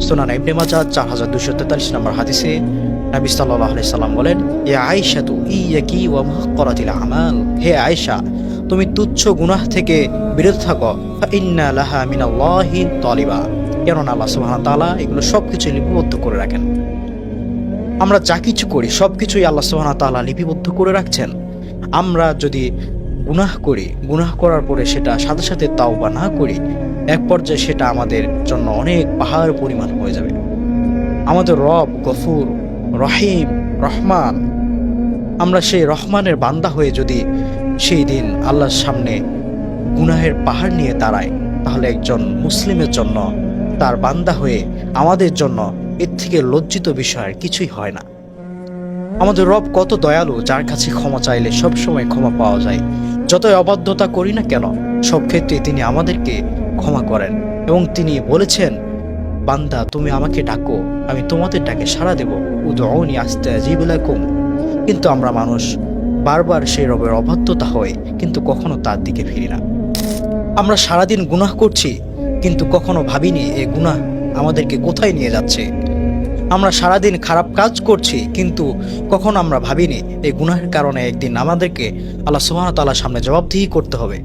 সুনান ইবনে মাজাহ 4243 নম্বর হাদিসে নবী সাল্লাল্লাহু আলাইহি সাল্লাম বলেন, ইয়া আয়েশাতু ইয়াকি ওয়া মুহক্কারাতিল আমাল, হে আয়েশা তুমি তুচ্ছ গুনাহ থেকে বিরত থাকো, ফা ইন্না লাহা মিনাল্লাহি তালিবা, কেননা আল্লাহ সুবহানাহু ওয়া তাআলা এগুলো সবকিছু লিপিবদ্ধ করে রাখেন। আমরা যা কিছু করি সবকিছুই আল্লাহ সুবহানাহু ওয়া তাআলা লিপিবদ্ধ করে রাখছেন। আমরা যদি গুনাহ করি, গুনাহ করার পরে সেটা সাথে সাথে তাওবা না করি, এক পর্যায়ে সেটা আমাদের জন্য অনেক পাহাড় পরিমাণ হয়ে যাবে। আমাদের রব গফুর, রহিম, রহমান, আমরা সেই রহমানের বান্দা হয়ে যদি সেই দিন আল্লাহর সামনে গুনাহের পাহাড় নিয়ে দাঁড়াই, তাহলে একজন মুসলিমের জন্য, তার বান্দা হয়ে আমাদের জন্য এর থেকে লজ্জিত বিষয় আর কিছুই হয় না। আমাদের রব কত দয়ালু, যার কাছে ক্ষমা চাইলে সবসময় ক্ষমা পাওয়া যায়। যতই অবাধ্যতা করি না কেন, সব ক্ষেত্রে তিনি আমাদেরকে ক্ষমা করেন এবং তিনি বলেছেন, বান্দা তুমি আমাকে ডাকো, আমি তোমাদের ডাকে সাড়া দেব, উদউনি আস্তাজিব লাকুম। কিন্তু আমরা মানুষ বারবার সেই রবের অবাধ্যতা হয়, কিন্তু কখনো তার দিকে ফিরি না। আমরা সারাদিন গুনাহ করছি, কিন্তু কখনো ভাবিনি এই গুনাহ আমাদেরকে কোথায় নিয়ে যাচ্ছে। আমরা সারাদিন খারাপ কাজ করছি, কিন্তু কখনো আমরা ভাবিনি এই গুনাহের কারণে একদিন আমাদেরকে আল্লাহ সুবহানাহু ওয়া তাআলার সামনে জবাবদিহি করতে হবে।